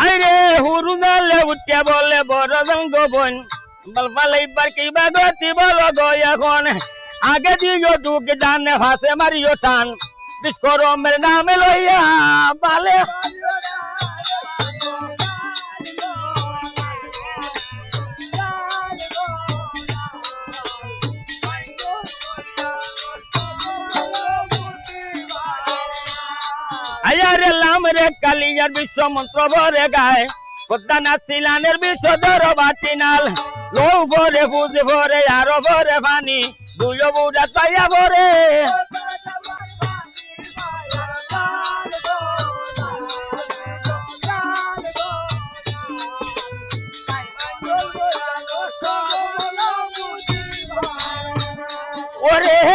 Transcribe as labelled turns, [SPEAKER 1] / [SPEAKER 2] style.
[SPEAKER 1] আইরে হুরুনালে উঠে বলে বড় জঙ্গ বোন বলবালে এবার কি বাগতি বলো গো এখন আগে দিও দুঃখ জানে ফাঁসে মারিও টান বিস্ফোরণের নামে লইয়া বালে আয়ারে লাম রে কালিয়ার বিশ্ব মন্ত্র ভরে গায় পদ্মা নাচিলানের বিশ্ব ধর বাটিনাল লৌ ভরে বুঝ ভরে আরো ভরে পানি দুয়ো বুড়া চাইয়া ভরে ওরে